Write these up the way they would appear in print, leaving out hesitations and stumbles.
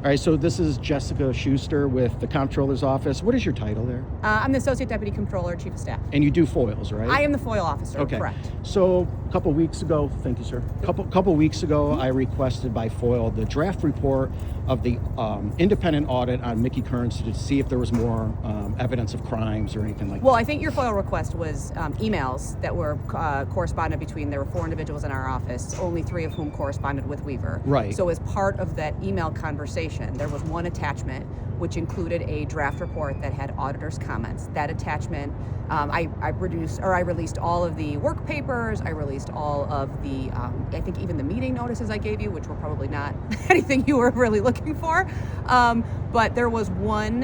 All right, so this is Jessica Schuster with the Comptroller's office. What is your title there? I'm the Associate Deputy Comptroller, Chief of Staff. And you do FOILs, right? I am the FOIL officer, okay. Correct. So a couple weeks ago, thank you, sir. Couple weeks ago, I requested by FOIL the draft report of the independent audit on Mickey Kearns to see if there was more evidence of crimes or anything like that. Well, I think your FOIL request was emails that were corresponded between, there were 4 individuals in our office, only 3 of whom corresponded with Weaver. Right. So as part of that email conversation, there was one attachment which included a draft report that had auditors' comments. That attachment, I released all of the work papers, I released all of the, I think even the meeting notices I gave you, which were probably not anything you were really looking for. But there was one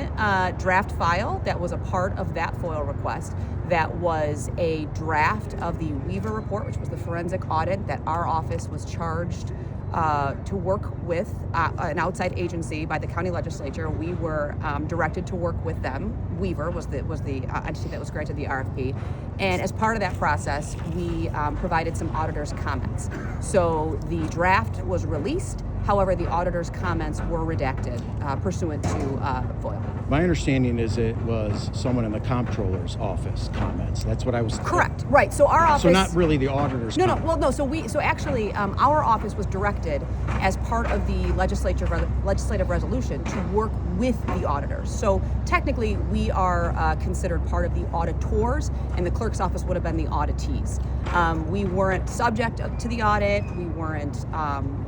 draft file that was a part of that FOIL request that was a draft of the Weaver report, which was the forensic audit that our office was charged to work with an outside agency by the county legislature. We were directed to work with them. Weaver was the entity that was granted the RFP. And as part of that process, we provided some auditors' comments. So the draft was released. However, the auditor's comments were redacted pursuant to FOIL. My understanding is it was someone in the Comptroller's office comments. That's what I was... Correct, right. So our office... So not really the auditor's comments. Well, no, so actually, our office was directed as part of the legislative resolution to work with the auditors. So technically, we are considered part of the auditors, and the clerk's office would have been the auditees. We weren't subject to the audit. We weren't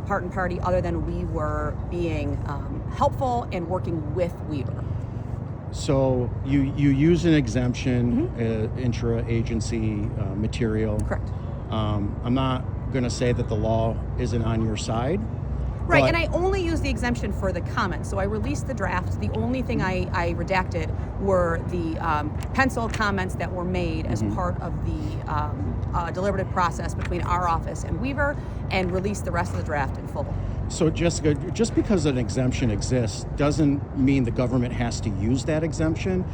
part and party, other than we were being helpful and working with Weaver. So you use an exemption, intra-agency material. Correct. I'm not going to say that the law isn't on your side. Right, and I only used the exemption for the comments. So I released the draft. The only thing I redacted were the pencil comments that were made as part of the deliberative process between our office and Weaver, and released the rest of the draft in full. So Jessica, just because an exemption exists doesn't mean the government has to use that exemption.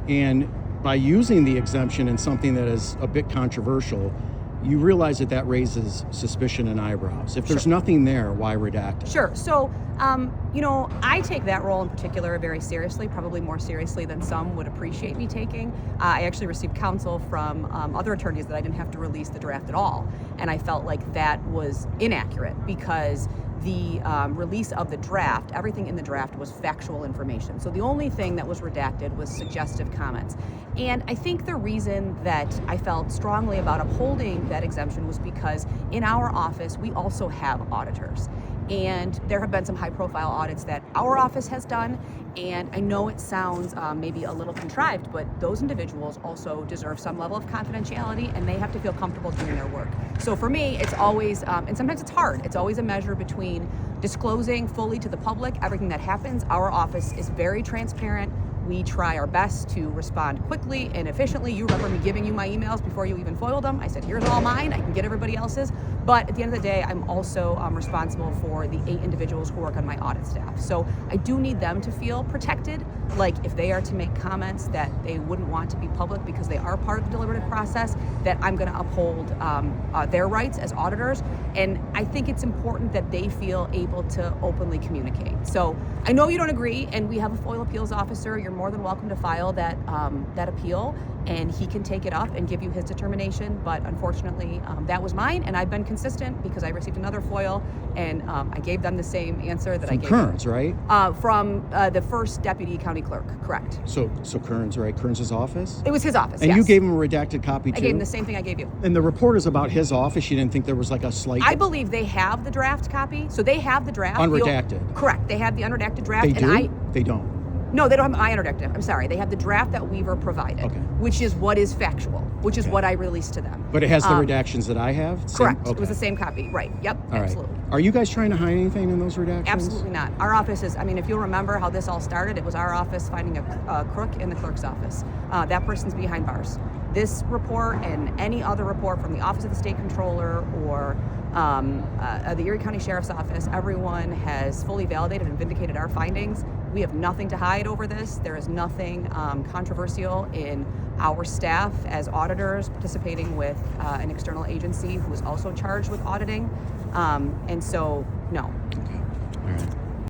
And by using the exemption in something that is a bit controversial, you realize that raises suspicion and eyebrows. If there's nothing there, why redact it? Sure. So, I take that role in particular very seriously, probably more seriously than some would appreciate me taking. I actually received counsel from other attorneys that I didn't have to release the draft at all. And I felt like that was inaccurate because the release of the draft, everything in the draft was factual information. So the only thing that was redacted was suggestive comments. And I think the reason that I felt strongly about upholding that exemption was because in our office, we also have auditors. And there have been some high-profile audits that our office has done, and I know it sounds maybe a little contrived, but those individuals also deserve some level of confidentiality, and they have to feel comfortable doing their work. So for me, it's always, and sometimes it's hard, it's always a measure between disclosing fully to the public everything that happens. Our office is very transparent. We try our best to respond quickly and efficiently. You remember me giving you my emails before you even FOILed them. I said, here's all mine, I can get everybody else's. But at the end of the day, I'm also responsible for the 8 individuals who work on my audit staff. So I do need them to feel protected. Like if they are to make comments that they wouldn't want to be public because they are part of the deliberative process, that I'm gonna uphold their rights as auditors. And I think it's important that they feel able to openly communicate. So I know you don't agree, and we have a FOIL appeals officer. You're more than welcome to file that appeal, and he can take it up and give you his determination. But unfortunately, that was mine, and I've been consistent because I received another FOIL, and I gave them the same answer that I gave Kearns, right? From the first deputy county clerk, correct. So Kearns, right? Kearns' office? It was his office, And yes. you gave him a redacted copy too? I gave him the same thing I gave you. And the report is about his office? You didn't think there was like a slight... I believe they have the draft copy. So they have the draft. Unredacted? Correct. They have the unredacted draft. They do? They don't? No, they don't have my unredacted. I'm sorry. They have the draft that Weaver provided, which is what is factual, which is what I released to them. But it has the redactions that I have? Correct. Okay. It was the same copy. Right. Yep. All absolutely. Right. Are you guys trying to hide anything in those redactions? Absolutely not. Our office is, if you'll remember how this all started, it was our office finding a crook in the clerk's office. That person's behind bars. This report and any other report from the Office of the State Comptroller or the Erie County Sheriff's Office, everyone has fully validated and vindicated our findings. We have nothing to hide over this. There is nothing controversial in our staff as auditors participating with an external agency who is also charged with auditing. And so, no. Okay. All right.